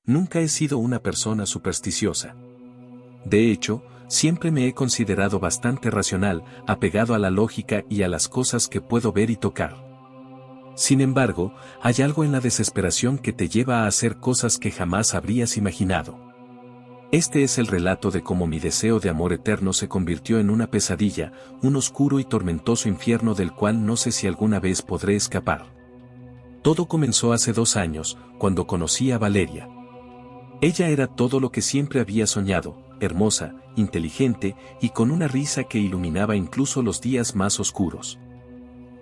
Nunca he sido una persona supersticiosa. De hecho, siempre me he considerado bastante racional, apegado a la lógica y a las cosas que puedo ver y tocar. Sin embargo, hay algo en la desesperación que te lleva a hacer cosas que jamás habrías imaginado. Este es el relato de cómo mi deseo de amor eterno se convirtió en una pesadilla, un oscuro y tormentoso infierno del cual no sé si alguna vez podré escapar. Todo comenzó hace 2 años, cuando conocí a Valeria. Ella era todo lo que siempre había soñado, hermosa, inteligente y con una risa que iluminaba incluso los días más oscuros.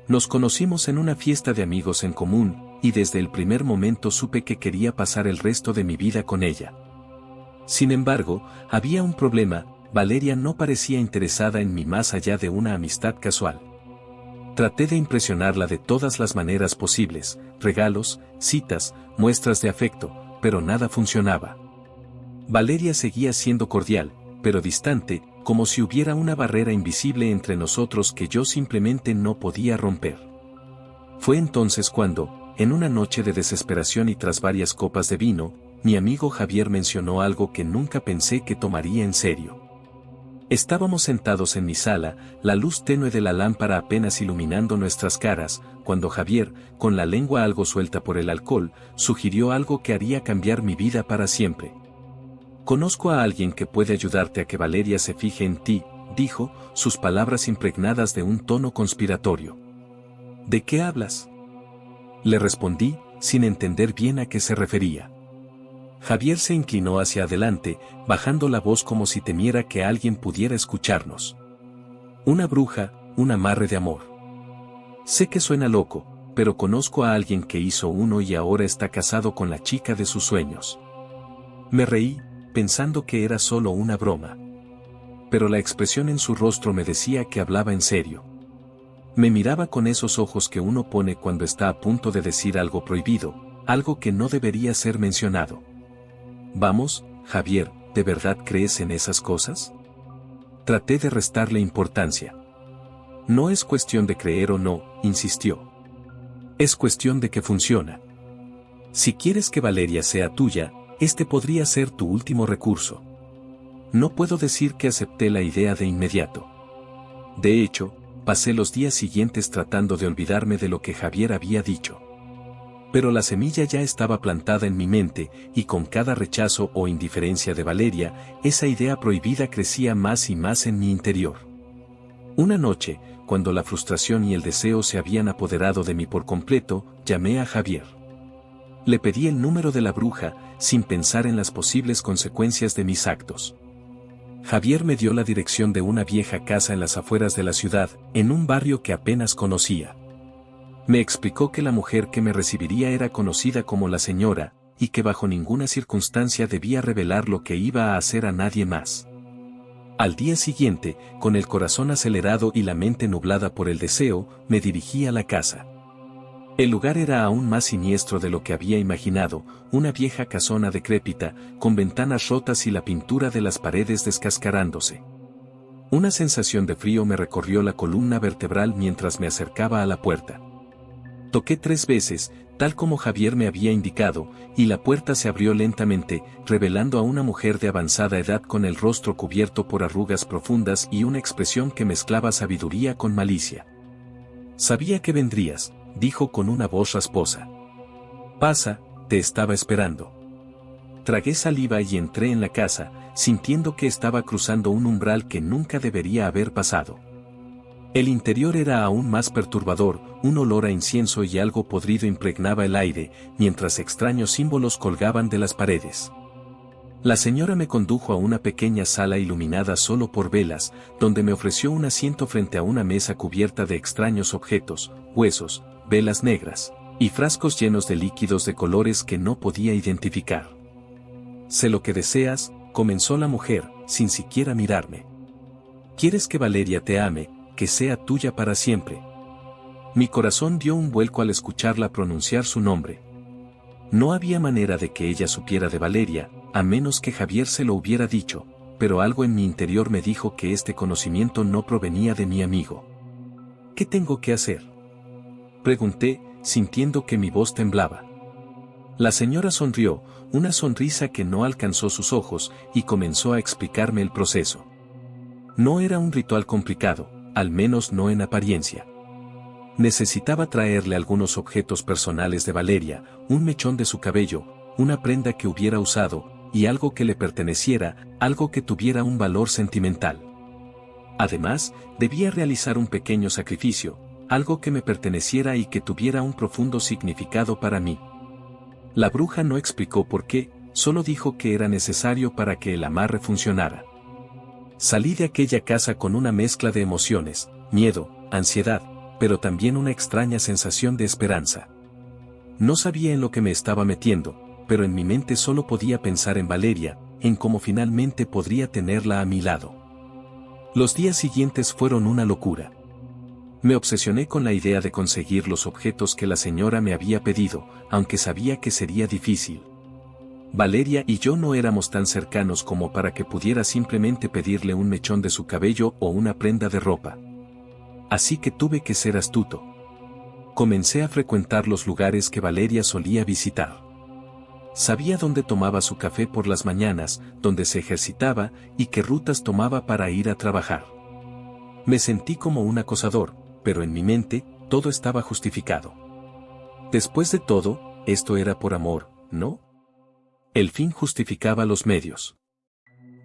Nos conocimos en una fiesta de amigos en común, y desde el primer momento supe que quería pasar el resto de mi vida con ella. Sin embargo, había un problema: Valeria no parecía interesada en mí más allá de una amistad casual. Traté de impresionarla de todas las maneras posibles: regalos, citas, muestras de afecto, pero nada funcionaba. Valeria seguía siendo cordial, pero distante, como si hubiera una barrera invisible entre nosotros que yo simplemente no podía romper. Fue entonces cuando, en una noche de desesperación y tras varias copas de vino, mi amigo Javier mencionó algo que nunca pensé que tomaría en serio. Estábamos sentados en mi sala, la luz tenue de la lámpara apenas iluminando nuestras caras, cuando Javier, con la lengua algo suelta por el alcohol, sugirió algo que haría cambiar mi vida para siempre. «Conozco a alguien que puede ayudarte a que Valeria se fije en ti», dijo, sus palabras impregnadas de un tono conspiratorio. «¿De qué hablas?», le respondí, sin entender bien a qué se refería. Javier se inclinó hacia adelante, bajando la voz como si temiera que alguien pudiera escucharnos. «Una bruja, un amarre de amor. Sé que suena loco, pero conozco a alguien que hizo uno y ahora está casado con la chica de sus sueños». Me reí, pensando que era solo una broma. Pero la expresión en su rostro me decía que hablaba en serio. Me miraba con esos ojos que uno pone cuando está a punto de decir algo prohibido, algo que no debería ser mencionado. «Vamos, Javier, ¿de verdad crees en esas cosas?». Traté de restarle importancia. «No es cuestión de creer o no», insistió. «Es cuestión de que funciona. Si quieres que Valeria sea tuya, este podría ser tu último recurso». No puedo decir que acepté la idea de inmediato. De hecho, pasé los días siguientes tratando de olvidarme de lo que Javier había dicho. Pero la semilla ya estaba plantada en mi mente, y con cada rechazo o indiferencia de Valeria, esa idea prohibida crecía más y más en mi interior. Una noche, cuando la frustración y el deseo se habían apoderado de mí por completo, llamé a Javier. Le pedí el número de la bruja, sin pensar en las posibles consecuencias de mis actos. Javier me dio la dirección de una vieja casa en las afueras de la ciudad, en un barrio que apenas conocía. Me explicó que la mujer que me recibiría era conocida como la señora, y que bajo ninguna circunstancia debía revelar lo que iba a hacer a nadie más. Al día siguiente, con el corazón acelerado y la mente nublada por el deseo, me dirigí a la casa. El lugar era aún más siniestro de lo que había imaginado: una vieja casona decrépita, con ventanas rotas y la pintura de las paredes descascarándose. Una sensación de frío me recorrió la columna vertebral mientras me acercaba a la puerta. Toqué 3 veces, tal como Javier me había indicado, y la puerta se abrió lentamente, revelando a una mujer de avanzada edad con el rostro cubierto por arrugas profundas y una expresión que mezclaba sabiduría con malicia. «Sabía que vendrías», dijo con una voz rasposa. «Pasa, te estaba esperando». Tragué saliva y entré en la casa, sintiendo que estaba cruzando un umbral que nunca debería haber pasado. El interior era aún más perturbador: un olor a incienso y algo podrido impregnaba el aire, mientras extraños símbolos colgaban de las paredes. La señora me condujo a una pequeña sala iluminada solo por velas, donde me ofreció un asiento frente a una mesa cubierta de extraños objetos: huesos, velas negras, y frascos llenos de líquidos de colores que no podía identificar. «Sé lo que deseas», comenzó la mujer, sin siquiera mirarme. «Quieres que Valeria te ame, que sea tuya para siempre». Mi corazón dio un vuelco al escucharla pronunciar su nombre. No había manera de que ella supiera de Valeria, a menos que Javier se lo hubiera dicho, pero algo en mi interior me dijo que este conocimiento no provenía de mi amigo. «¿Qué tengo que hacer?», pregunté, sintiendo que mi voz temblaba. La señora sonrió, una sonrisa que no alcanzó sus ojos, y comenzó a explicarme el proceso. No era un ritual complicado, al menos no en apariencia. Necesitaba traerle algunos objetos personales de Valeria, un mechón de su cabello, una prenda que hubiera usado, y algo que le perteneciera, algo que tuviera un valor sentimental. Además, debía realizar un pequeño sacrificio, algo que me perteneciera y que tuviera un profundo significado para mí. La bruja no explicó por qué, solo dijo que era necesario para que el amarre funcionara. Salí de aquella casa con una mezcla de emociones, miedo, ansiedad, pero también una extraña sensación de esperanza. No sabía en lo que me estaba metiendo, pero en mi mente solo podía pensar en Valeria, en cómo finalmente podría tenerla a mi lado. Los días siguientes fueron una locura. Me obsesioné con la idea de conseguir los objetos que la señora me había pedido, aunque sabía que sería difícil. Valeria y yo no éramos tan cercanos como para que pudiera simplemente pedirle un mechón de su cabello o una prenda de ropa. Así que tuve que ser astuto. Comencé a frecuentar los lugares que Valeria solía visitar. Sabía dónde tomaba su café por las mañanas, dónde se ejercitaba y qué rutas tomaba para ir a trabajar. Me sentí como un acosador, pero en mi mente, todo estaba justificado. Después de todo, esto era por amor, ¿no? El fin justificaba los medios.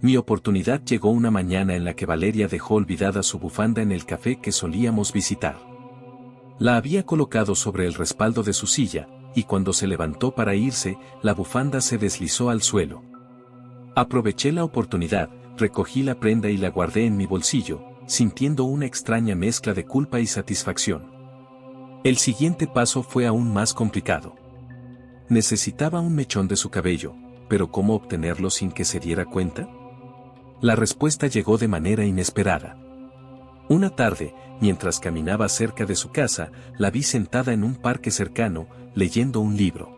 Mi oportunidad llegó una mañana en la que Valeria dejó olvidada su bufanda en el café que solíamos visitar. La había colocado sobre el respaldo de su silla, y cuando se levantó para irse, la bufanda se deslizó al suelo. Aproveché la oportunidad, recogí la prenda y la guardé en mi bolsillo, sintiendo una extraña mezcla de culpa y satisfacción. El siguiente paso fue aún más complicado. Necesitaba un mechón de su cabello, pero ¿cómo obtenerlo sin que se diera cuenta? La respuesta llegó de manera inesperada. Una tarde, mientras caminaba cerca de su casa, la vi sentada en un parque cercano, leyendo un libro.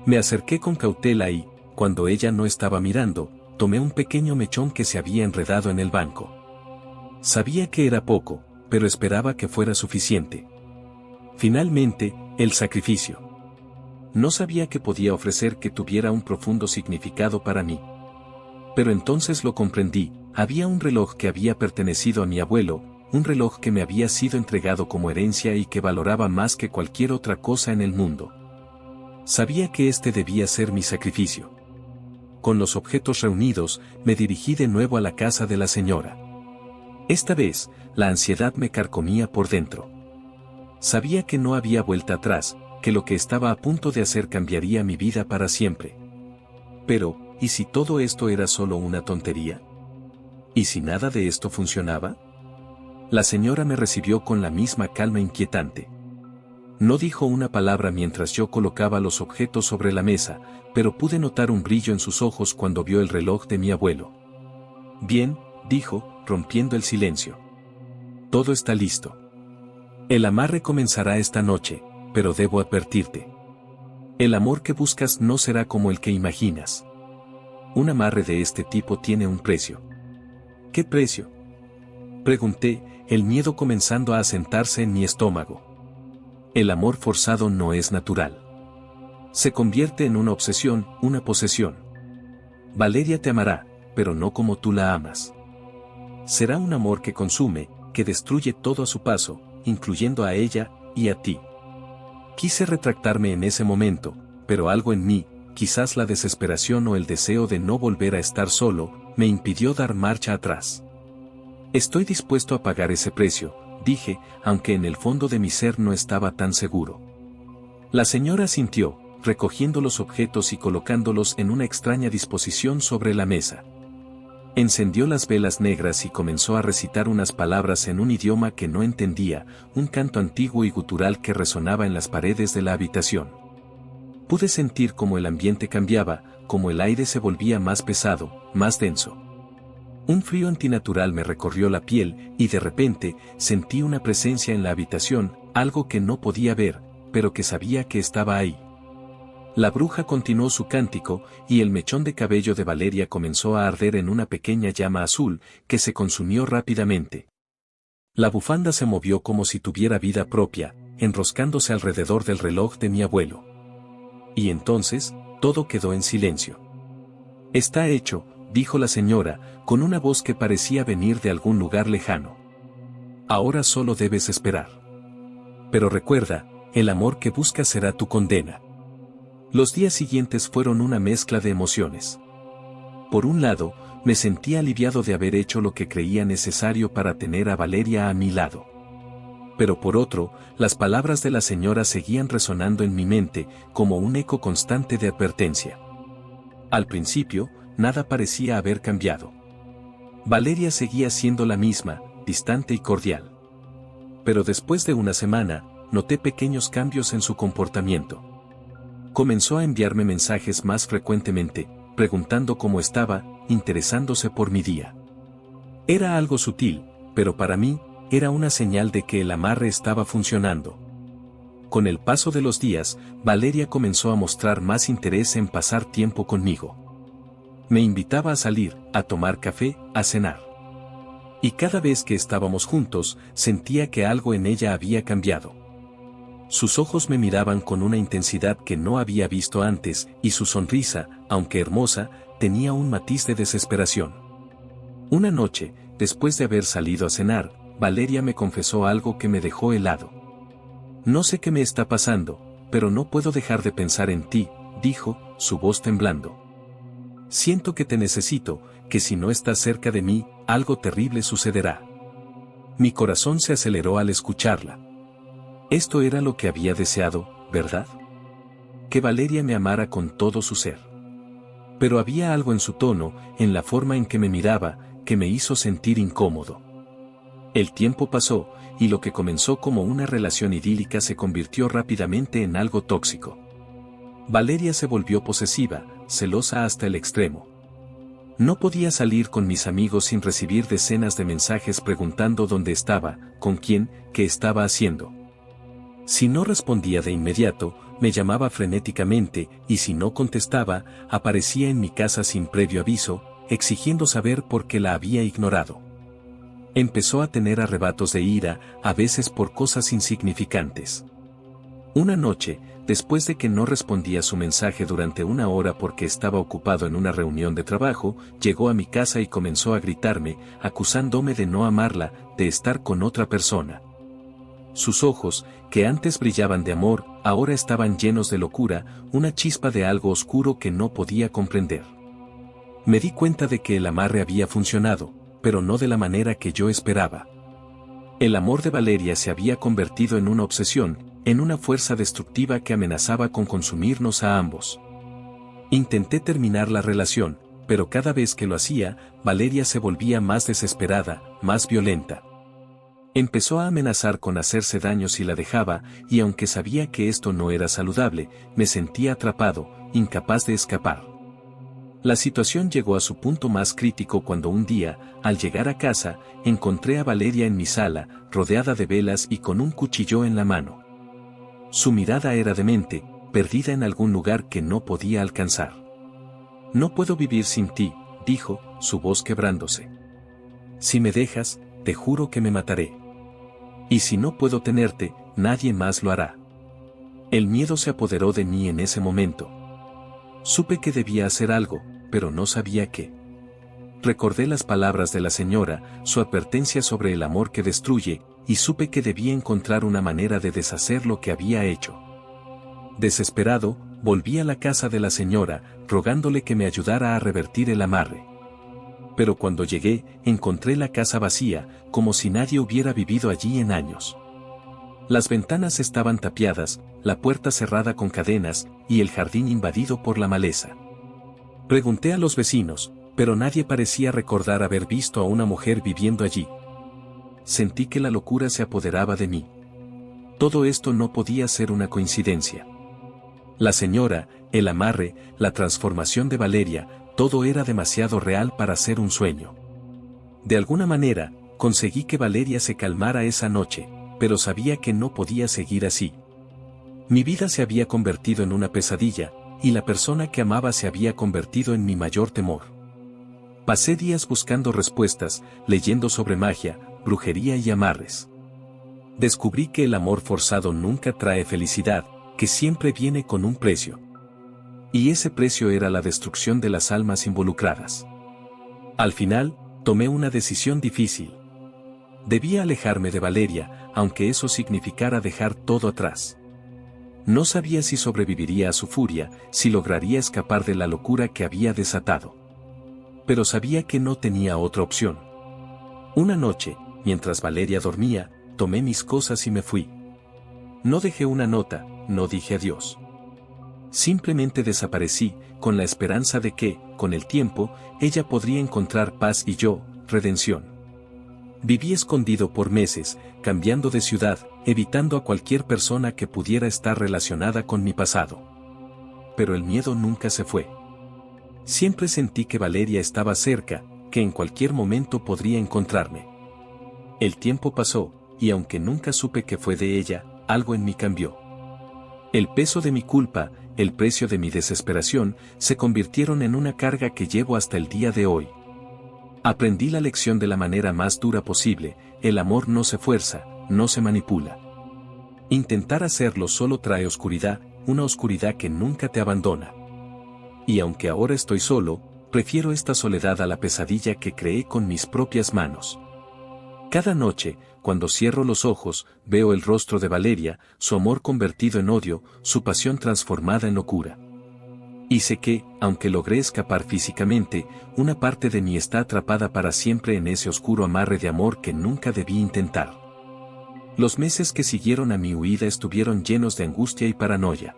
Me acerqué con cautela y, cuando ella no estaba mirando, tomé un pequeño mechón que se había enredado en el banco. Sabía que era poco, pero esperaba que fuera suficiente. Finalmente, el sacrificio. No sabía que podía ofrecer que tuviera un profundo significado para mí. Pero entonces lo comprendí, había un reloj que había pertenecido a mi abuelo, un reloj que me había sido entregado como herencia y que valoraba más que cualquier otra cosa en el mundo. Sabía que este debía ser mi sacrificio. Con los objetos reunidos, me dirigí de nuevo a la casa de la señora. Esta vez, la ansiedad me carcomía por dentro. Sabía que no había vuelta atrás, que lo que estaba a punto de hacer cambiaría mi vida para siempre. Pero, ¿y si todo esto era solo una tontería? ¿Y si nada de esto funcionaba? La señora me recibió con la misma calma inquietante. No dijo una palabra mientras yo colocaba los objetos sobre la mesa, pero pude notar un brillo en sus ojos cuando vio el reloj de mi abuelo. Bien, dijo, rompiendo el silencio. Todo está listo. El amarre comenzará esta noche, pero debo advertirte. El amor que buscas no será como el que imaginas. Un amarre de este tipo tiene un precio. ¿Qué precio? Pregunté, el miedo comenzando a asentarse en mi estómago. El amor forzado no es natural. Se convierte en una obsesión, una posesión. Valeria te amará, pero no como tú la amas. Será un amor que consume, que destruye todo a su paso, incluyendo a ella y a ti. Quise retractarme en ese momento, pero algo en mí, quizás la desesperación o el deseo de no volver a estar solo, me impidió dar marcha atrás. Estoy dispuesto a pagar ese precio, dije, aunque en el fondo de mi ser no estaba tan seguro. La señora asintió, recogiendo los objetos y colocándolos en una extraña disposición sobre la mesa. Encendió las velas negras y comenzó a recitar unas palabras en un idioma que no entendía, un canto antiguo y gutural que resonaba en las paredes de la habitación. Pude sentir cómo el ambiente cambiaba, cómo el aire se volvía más pesado, más denso. Un frío antinatural me recorrió la piel, y de repente, sentí una presencia en la habitación, algo que no podía ver, pero que sabía que estaba ahí. La bruja continuó su cántico, y el mechón de cabello de Valeria comenzó a arder en una pequeña llama azul, que se consumió rápidamente. La bufanda se movió como si tuviera vida propia, enroscándose alrededor del reloj de mi abuelo. Y entonces, todo quedó en silencio. Está hecho, dijo la señora, con una voz que parecía venir de algún lugar lejano. Ahora solo debes esperar. Pero recuerda, el amor que buscas será tu condena. Los días siguientes fueron una mezcla de emociones. Por un lado, me sentía aliviado de haber hecho lo que creía necesario para tener a Valeria a mi lado. Pero por otro, las palabras de la señora seguían resonando en mi mente, como un eco constante de advertencia. Al principio, nada parecía haber cambiado. Valeria seguía siendo la misma, distante y cordial. Pero después de una semana, noté pequeños cambios en su comportamiento. Comenzó a enviarme mensajes más frecuentemente, preguntando cómo estaba, interesándose por mi día. Era algo sutil, pero para mí, era una señal de que el amarre estaba funcionando. Con el paso de los días, Valeria comenzó a mostrar más interés en pasar tiempo conmigo. Me invitaba a salir, a tomar café, a cenar. Y cada vez que estábamos juntos, sentía que algo en ella había cambiado. Sus ojos me miraban con una intensidad que no había visto antes, y su sonrisa, aunque hermosa, tenía un matiz de desesperación. Una noche, después de haber salido a cenar, Valeria me confesó algo que me dejó helado. No sé qué me está pasando, pero no puedo dejar de pensar en ti, dijo, su voz temblando. Siento que te necesito, que si no estás cerca de mí, algo terrible sucederá. Mi corazón se aceleró al escucharla. Esto era lo que había deseado, ¿verdad? Que Valeria me amara con todo su ser. Pero había algo en su tono, en la forma en que me miraba, que me hizo sentir incómodo. El tiempo pasó, y lo que comenzó como una relación idílica se convirtió rápidamente en algo tóxico. Valeria se volvió posesiva, celosa hasta el extremo. No podía salir con mis amigos sin recibir decenas de mensajes preguntando dónde estaba, con quién, qué estaba haciendo. Si no respondía de inmediato, me llamaba frenéticamente, y si no contestaba, aparecía en mi casa sin previo aviso, exigiendo saber por qué la había ignorado. Empezó a tener arrebatos de ira, a veces por cosas insignificantes. Una noche, después de que no respondía su mensaje durante una hora porque estaba ocupado en una reunión de trabajo, llegó a mi casa y comenzó a gritarme, acusándome de no amarla, de estar con otra persona. Sus ojos, que antes brillaban de amor, ahora estaban llenos de locura, una chispa de algo oscuro que no podía comprender. Me di cuenta de que el amarre había funcionado, pero no de la manera que yo esperaba. El amor de Valeria se había convertido en una obsesión, en una fuerza destructiva que amenazaba con consumirnos a ambos. Intenté terminar la relación, pero cada vez que lo hacía, Valeria se volvía más desesperada, más violenta. Empezó a amenazar con hacerse daño si la dejaba, y aunque sabía que esto no era saludable, me sentía atrapado, incapaz de escapar. La situación llegó a su punto más crítico cuando un día, al llegar a casa, encontré a Valeria en mi sala, rodeada de velas y con un cuchillo en la mano. Su mirada era demente, perdida en algún lugar que no podía alcanzar. No puedo vivir sin ti, dijo, su voz quebrándose. Si me dejas, te juro que me mataré. Y si no puedo tenerte, nadie más lo hará. El miedo se apoderó de mí en ese momento. Supe que debía hacer algo, pero no sabía qué. Recordé las palabras de la señora, su advertencia sobre el amor que destruye, y supe que debía encontrar una manera de deshacer lo que había hecho. Desesperado, volví a la casa de la señora, rogándole que me ayudara a revertir el amarre. Pero cuando llegué, encontré la casa vacía, como si nadie hubiera vivido allí en años. Las ventanas estaban tapiadas, la puerta cerrada con cadenas, y el jardín invadido por la maleza. Pregunté a los vecinos, pero nadie parecía recordar haber visto a una mujer viviendo allí. Sentí que la locura se apoderaba de mí. Todo esto no podía ser una coincidencia. La señora, el amarre, la transformación de Valeria, todo era demasiado real para ser un sueño. De alguna manera, conseguí que Valeria se calmara esa noche, pero sabía que no podía seguir así. Mi vida se había convertido en una pesadilla, y la persona que amaba se había convertido en mi mayor temor. Pasé días buscando respuestas, leyendo sobre magia, brujería y amarres. Descubrí que el amor forzado nunca trae felicidad, que siempre viene con un precio. Y ese precio era la destrucción de las almas involucradas. Al final, tomé una decisión difícil. Debía alejarme de Valeria, aunque eso significara dejar todo atrás. No sabía si sobreviviría a su furia, si lograría escapar de la locura que había desatado. Pero sabía que no tenía otra opción. Una noche, mientras Valeria dormía, tomé mis cosas y me fui. No dejé una nota, no dije adiós. Simplemente desaparecí, con la esperanza de que, con el tiempo, ella podría encontrar paz y yo, redención. Viví escondido por meses, cambiando de ciudad, evitando a cualquier persona que pudiera estar relacionada con mi pasado. Pero el miedo nunca se fue. Siempre sentí que Valeria estaba cerca, que en cualquier momento podría encontrarme. El tiempo pasó, y aunque nunca supe que fue de ella, algo en mí cambió. El peso de mi culpa, el precio de mi desesperación, se convirtieron en una carga que llevo hasta el día de hoy. Aprendí la lección de la manera más dura posible: el amor no se fuerza, no se manipula. Intentar hacerlo solo trae oscuridad, una oscuridad que nunca te abandona. Y aunque ahora estoy solo, prefiero esta soledad a la pesadilla que creé con mis propias manos. Cada noche, cuando cierro los ojos, veo el rostro de Valeria, su amor convertido en odio, su pasión transformada en locura. Y sé que, aunque logré escapar físicamente, una parte de mí está atrapada para siempre en ese oscuro amarre de amor que nunca debí intentar. Los meses que siguieron a mi huida estuvieron llenos de angustia y paranoia.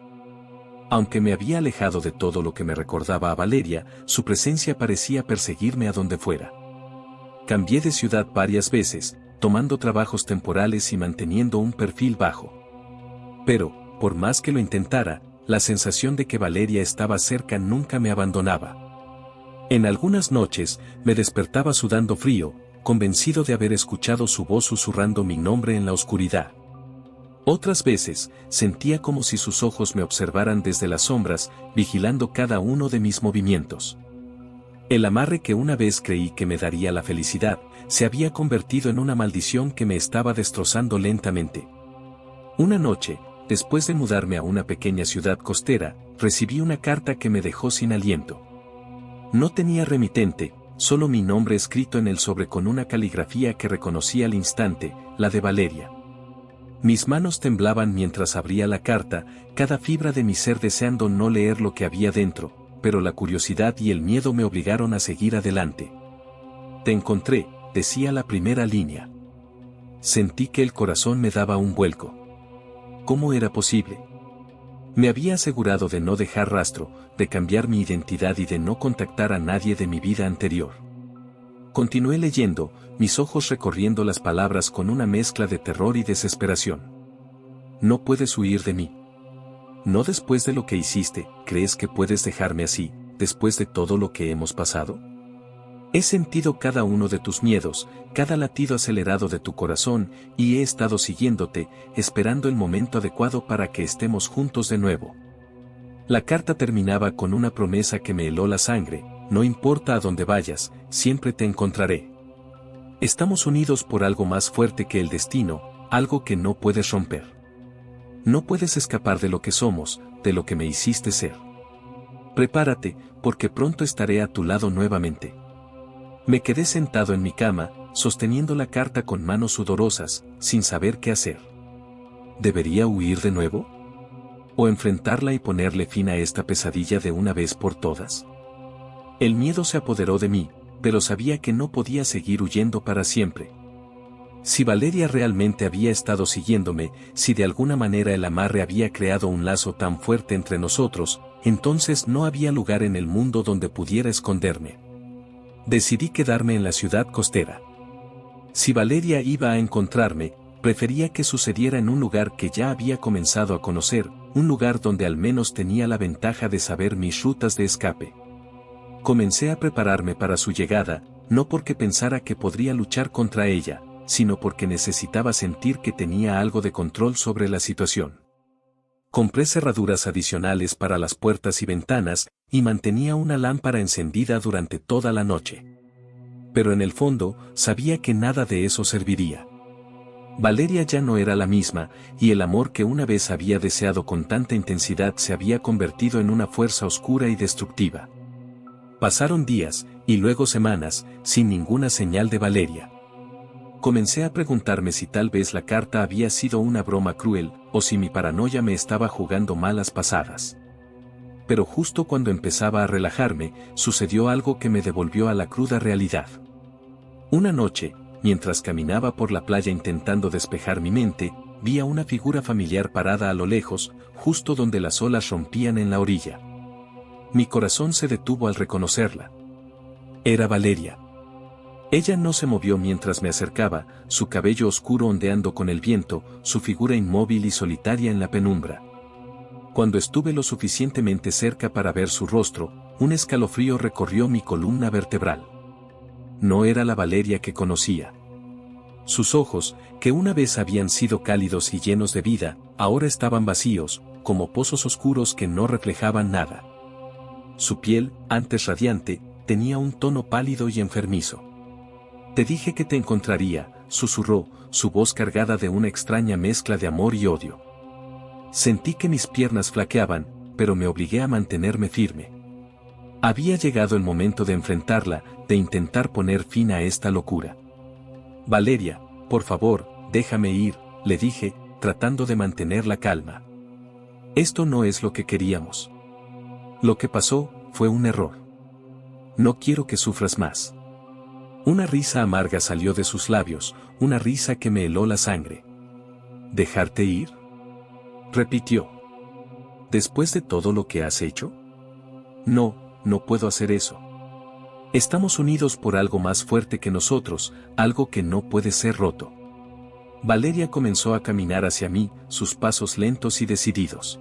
Aunque me había alejado de todo lo que me recordaba a Valeria, su presencia parecía perseguirme a donde fuera. Cambié de ciudad varias veces, tomando trabajos temporales y manteniendo un perfil bajo. Pero, por más que lo intentara, la sensación de que Valeria estaba cerca nunca me abandonaba. En algunas noches, me despertaba sudando frío, convencido de haber escuchado su voz susurrando mi nombre en la oscuridad. Otras veces, sentía como si sus ojos me observaran desde las sombras, vigilando cada uno de mis movimientos. El amarre que una vez creí que me daría la felicidad, se había convertido en una maldición que me estaba destrozando lentamente. Una noche, después de mudarme a una pequeña ciudad costera, recibí una carta que me dejó sin aliento. No tenía remitente, solo mi nombre escrito en el sobre con una caligrafía que reconocí al instante, la de Valeria. Mis manos temblaban mientras abría la carta, cada fibra de mi ser deseando no leer lo que había dentro, pero la curiosidad y el miedo me obligaron a seguir adelante. Te encontré, decía la primera línea. Sentí que el corazón me daba un vuelco. ¿Cómo era posible? Me había asegurado de no dejar rastro, de cambiar mi identidad y de no contactar a nadie de mi vida anterior. Continué leyendo, mis ojos recorriendo las palabras con una mezcla de terror y desesperación. No puedes huir de mí. ¿No después de lo que hiciste, crees que puedes dejarme así, después de todo lo que hemos pasado? He sentido cada uno de tus miedos, cada latido acelerado de tu corazón, y he estado siguiéndote, esperando el momento adecuado para que estemos juntos de nuevo. La carta terminaba con una promesa que me heló la sangre: no importa a dónde vayas, siempre te encontraré. Estamos unidos por algo más fuerte que el destino, algo que no puedes romper. No puedes escapar de lo que somos, de lo que me hiciste ser. Prepárate, porque pronto estaré a tu lado nuevamente. Me quedé sentado en mi cama, sosteniendo la carta con manos sudorosas, sin saber qué hacer. ¿Debería huir de nuevo? ¿O enfrentarla y ponerle fin a esta pesadilla de una vez por todas? El miedo se apoderó de mí, pero sabía que no podía seguir huyendo para siempre. Si Valeria realmente había estado siguiéndome, si de alguna manera el amarre había creado un lazo tan fuerte entre nosotros, entonces no había lugar en el mundo donde pudiera esconderme. Decidí quedarme en la ciudad costera. Si Valeria iba a encontrarme, prefería que sucediera en un lugar que ya había comenzado a conocer, un lugar donde al menos tenía la ventaja de saber mis rutas de escape. Comencé a prepararme para su llegada, no porque pensara que podría luchar contra ella, sino porque necesitaba sentir que tenía algo de control sobre la situación. Compré cerraduras adicionales para las puertas y ventanas, y mantenía una lámpara encendida durante toda la noche. Pero en el fondo, sabía que nada de eso serviría. Valeria ya no era la misma, y el amor que una vez había deseado con tanta intensidad se había convertido en una fuerza oscura y destructiva. Pasaron días, y luego semanas, sin ninguna señal de Valeria. Comencé a preguntarme si tal vez la carta había sido una broma cruel, o si mi paranoia me estaba jugando malas pasadas. Pero justo cuando empezaba a relajarme, sucedió algo que me devolvió a la cruda realidad. Una noche, mientras caminaba por la playa intentando despejar mi mente, vi a una figura familiar parada a lo lejos, justo donde las olas rompían en la orilla. Mi corazón se detuvo al reconocerla. Era Valeria. Ella no se movió mientras me acercaba, su cabello oscuro ondeando con el viento, su figura inmóvil y solitaria en la penumbra. Cuando estuve lo suficientemente cerca para ver su rostro, un escalofrío recorrió mi columna vertebral. No era la Valeria que conocía. Sus ojos, que una vez habían sido cálidos y llenos de vida, ahora estaban vacíos, como pozos oscuros que no reflejaban nada. Su piel, antes radiante, tenía un tono pálido y enfermizo. «Te dije que te encontraría», susurró, su voz cargada de una extraña mezcla de amor y odio. Sentí que mis piernas flaqueaban, pero me obligué a mantenerme firme. Había llegado el momento de enfrentarla, de intentar poner fin a esta locura. «Valeria, por favor, déjame ir», le dije, tratando de mantener la calma. «Esto no es lo que queríamos. Lo que pasó fue un error. No quiero que sufras más». Una risa amarga salió de sus labios, una risa que me heló la sangre. «¿Dejarte ir?», repitió. «¿Después de todo lo que has hecho? No, no puedo hacer eso. Estamos unidos por algo más fuerte que nosotros, algo que no puede ser roto». Valeria comenzó a caminar hacia mí, sus pasos lentos y decididos.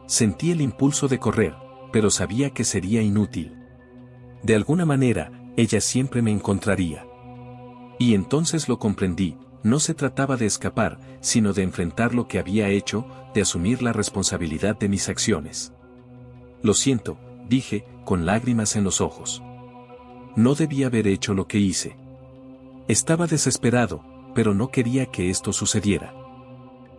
Sentí el impulso de correr, pero sabía que sería inútil. De alguna manera, ella siempre me encontraría. Y entonces lo comprendí, no se trataba de escapar, sino de enfrentar lo que había hecho, de asumir la responsabilidad de mis acciones. «Lo siento», dije, con lágrimas en los ojos. No debía haber hecho lo que hice. Estaba desesperado, pero no quería que esto sucediera.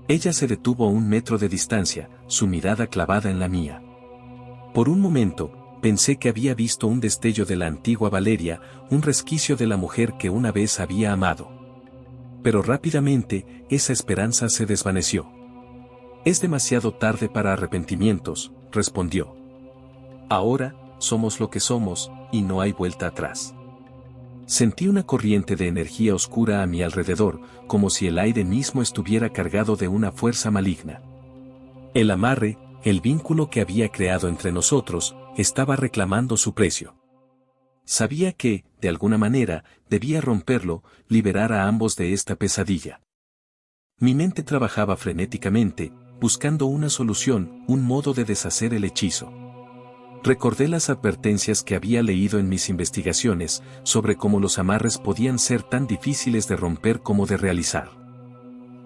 Ella se detuvo a 1 metro de distancia, su mirada clavada en la mía. Por un momento, pensé que había visto un destello de la antigua Valeria, un resquicio de la mujer que una vez había amado. Pero rápidamente, esa esperanza se desvaneció. «Es demasiado tarde para arrepentimientos», respondió. «Ahora, somos lo que somos, y no hay vuelta atrás». Sentí una corriente de energía oscura a mi alrededor, como si el aire mismo estuviera cargado de una fuerza maligna. El amarre, el vínculo que había creado entre nosotros, estaba reclamando su precio. Sabía que, de alguna manera, debía romperlo, liberar a ambos de esta pesadilla. Mi mente trabajaba frenéticamente, buscando una solución, un modo de deshacer el hechizo. Recordé las advertencias que había leído en mis investigaciones, sobre cómo los amarres podían ser tan difíciles de romper como de realizar.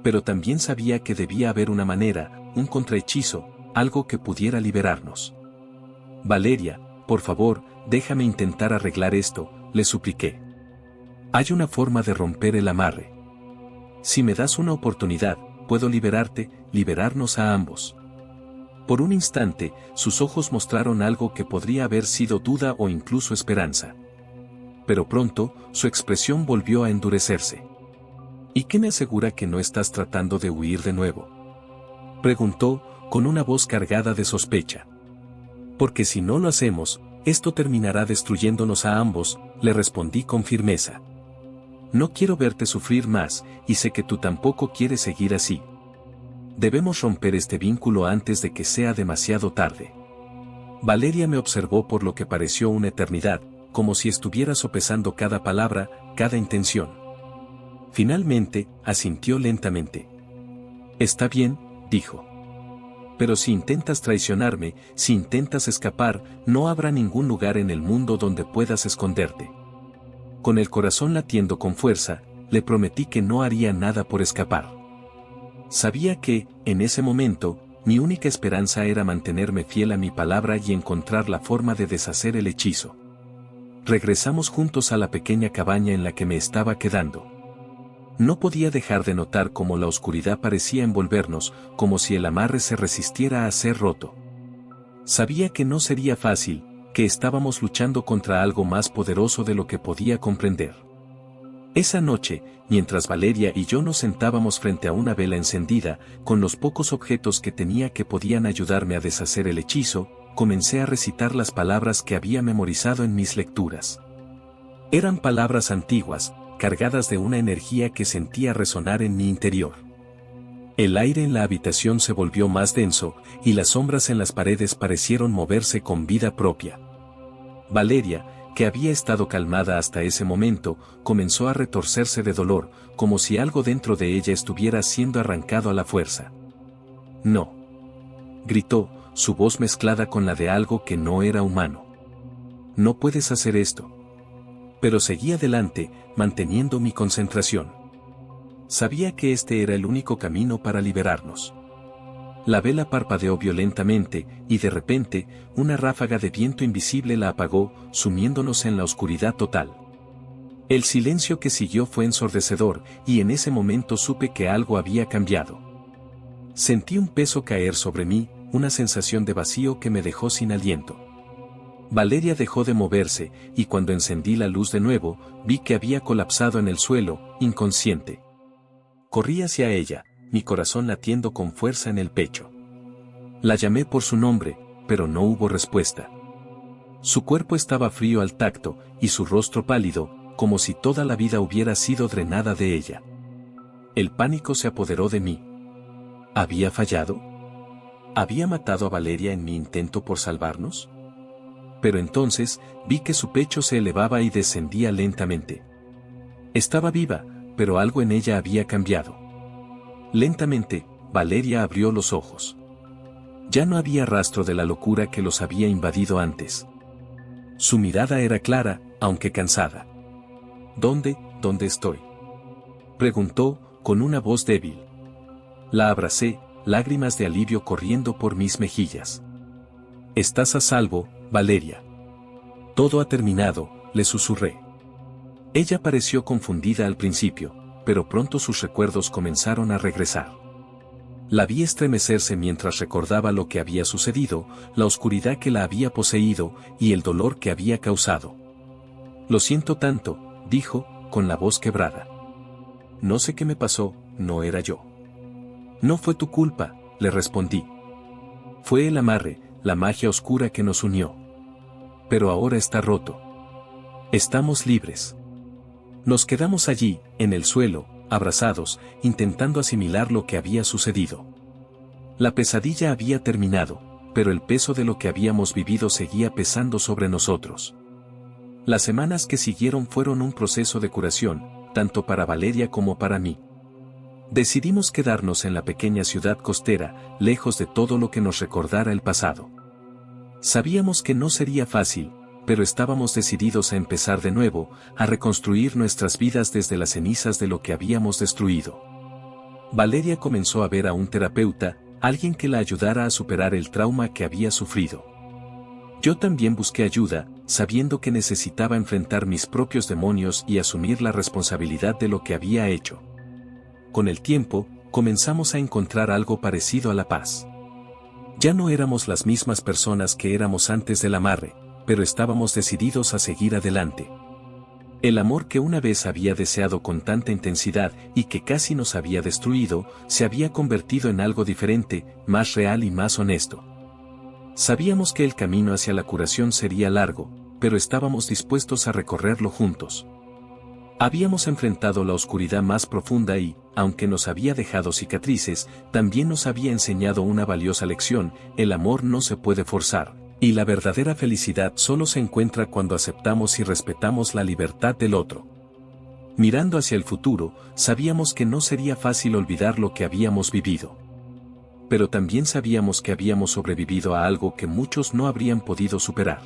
Pero también sabía que debía haber una manera, un contrahechizo, algo que pudiera liberarnos. «Valeria, por favor, déjame intentar arreglar esto», le supliqué. «Hay una forma de romper el amarre. Si me das una oportunidad, puedo liberarte, liberarnos a ambos». Por un instante, sus ojos mostraron algo que podría haber sido duda o incluso esperanza. Pero pronto, su expresión volvió a endurecerse. «¿Y qué me asegura que no estás tratando de huir de nuevo?», preguntó, con una voz cargada de sospecha. «Porque si no lo hacemos, esto terminará destruyéndonos a ambos», le respondí con firmeza. «No quiero verte sufrir más, y sé que tú tampoco quieres seguir así. Debemos romper este vínculo antes de que sea demasiado tarde». Valeria me observó por lo que pareció una eternidad, como si estuviera sopesando cada palabra, cada intención. Finalmente, asintió lentamente. «Está bien», dijo. «Pero si intentas traicionarme, si intentas escapar, no habrá ningún lugar en el mundo donde puedas esconderte». Con el corazón latiendo con fuerza, le prometí que no haría nada por escapar. Sabía que, en ese momento, mi única esperanza era mantenerme fiel a mi palabra y encontrar la forma de deshacer el hechizo. Regresamos juntos a la pequeña cabaña en la que me estaba quedando. No podía dejar de notar cómo la oscuridad parecía envolvernos, como si el amarre se resistiera a ser roto. Sabía que no sería fácil, que estábamos luchando contra algo más poderoso de lo que podía comprender. Esa noche, mientras Valeria y yo nos sentábamos frente a una vela encendida, con los pocos objetos que tenía que podían ayudarme a deshacer el hechizo, comencé a recitar las palabras que había memorizado en mis lecturas. Eran palabras antiguas, cargadas de una energía que sentía resonar en mi interior. El aire en la habitación se volvió más denso, y las sombras en las paredes parecieron moverse con vida propia. Valeria, que había estado calmada hasta ese momento, comenzó a retorcerse de dolor, como si algo dentro de ella estuviera siendo arrancado a la fuerza. «No», gritó, su voz mezclada con la de algo que no era humano. «No puedes hacer esto». Pero seguí adelante, manteniendo mi concentración. Sabía que este era el único camino para liberarnos. La vela parpadeó violentamente, y de repente, una ráfaga de viento invisible la apagó, sumiéndonos en la oscuridad total. El silencio que siguió fue ensordecedor, y en ese momento supe que algo había cambiado. Sentí un peso caer sobre mí, una sensación de vacío que me dejó sin aliento. Valeria dejó de moverse, y cuando encendí la luz de nuevo, vi que había colapsado en el suelo, inconsciente. Corrí hacia ella, mi corazón latiendo con fuerza en el pecho. La llamé por su nombre, pero no hubo respuesta. Su cuerpo estaba frío al tacto, y su rostro pálido, como si toda la vida hubiera sido drenada de ella. El pánico se apoderó de mí. ¿Había fallado? ¿Había matado a Valeria en mi intento por salvarnos? Pero entonces, vi que su pecho se elevaba y descendía lentamente. Estaba viva, pero algo en ella había cambiado. Lentamente, Valeria abrió los ojos. Ya no había rastro de la locura que los había invadido antes. Su mirada era clara, aunque cansada. ¿Dónde estoy?», preguntó, con una voz débil. La abracé, lágrimas de alivio corriendo por mis mejillas. «Estás a salvo, Valeria. Todo ha terminado», le susurré. Ella pareció confundida al principio, pero pronto sus recuerdos comenzaron a regresar. La vi estremecerse mientras recordaba lo que había sucedido, la oscuridad que la había poseído, y el dolor que había causado. «Lo siento tanto», dijo, con la voz quebrada. «No sé qué me pasó, no era yo». «No fue tu culpa», le respondí. «Fue el amarre, la magia oscura que nos unió. Pero ahora está roto. Estamos libres». Nos quedamos allí, en el suelo, abrazados, intentando asimilar lo que había sucedido. La pesadilla había terminado, pero el peso de lo que habíamos vivido seguía pesando sobre nosotros. Las semanas que siguieron fueron un proceso de curación, tanto para Valeria como para mí. Decidimos quedarnos en la pequeña ciudad costera, lejos de todo lo que nos recordara el pasado. Sabíamos que no sería fácil, pero estábamos decididos a empezar de nuevo, a reconstruir nuestras vidas desde las cenizas de lo que habíamos destruido. Valeria comenzó a ver a un terapeuta, alguien que la ayudara a superar el trauma que había sufrido. Yo también busqué ayuda, sabiendo que necesitaba enfrentar mis propios demonios y asumir la responsabilidad de lo que había hecho. Con el tiempo, comenzamos a encontrar algo parecido a la paz. Ya no éramos las mismas personas que éramos antes del amarre, pero estábamos decididos a seguir adelante. El amor que una vez había deseado con tanta intensidad y que casi nos había destruido, se había convertido en algo diferente, más real y más honesto. Sabíamos que el camino hacia la curación sería largo, pero estábamos dispuestos a recorrerlo juntos. Habíamos enfrentado la oscuridad más profunda y, aunque nos había dejado cicatrices, también nos había enseñado una valiosa lección: el amor no se puede forzar, y la verdadera felicidad solo se encuentra cuando aceptamos y respetamos la libertad del otro. Mirando hacia el futuro, sabíamos que no sería fácil olvidar lo que habíamos vivido. Pero también sabíamos que habíamos sobrevivido a algo que muchos no habrían podido superar.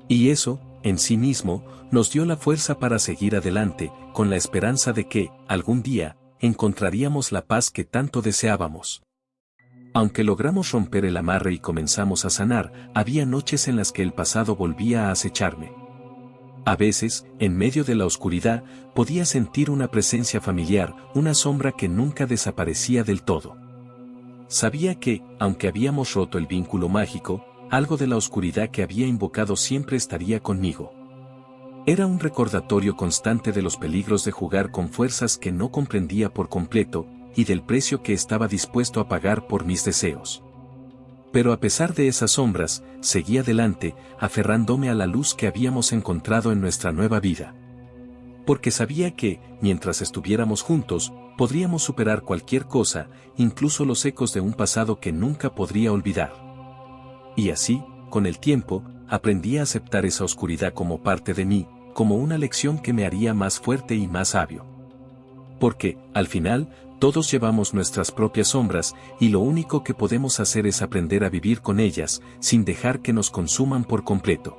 Y eso, en sí mismo, nos dio la fuerza para seguir adelante, con la esperanza de que, algún día, encontraríamos la paz que tanto deseábamos. Aunque logramos romper el amarre y comenzamos a sanar, había noches en las que el pasado volvía a acecharme. A veces, en medio de la oscuridad, podía sentir una presencia familiar, una sombra que nunca desaparecía del todo. Sabía que, aunque habíamos roto el vínculo mágico, algo de la oscuridad que había invocado siempre estaría conmigo. Era un recordatorio constante de los peligros de jugar con fuerzas que no comprendía por completo, y del precio que estaba dispuesto a pagar por mis deseos. Pero a pesar de esas sombras, seguí adelante, aferrándome a la luz que habíamos encontrado en nuestra nueva vida. Porque sabía que, mientras estuviéramos juntos, podríamos superar cualquier cosa, incluso los ecos de un pasado que nunca podría olvidar. Y así, con el tiempo, aprendí a aceptar esa oscuridad como parte de mí, como una lección que me haría más fuerte y más sabio. Porque, al final, todos llevamos nuestras propias sombras, y lo único que podemos hacer es aprender a vivir con ellas, sin dejar que nos consuman por completo.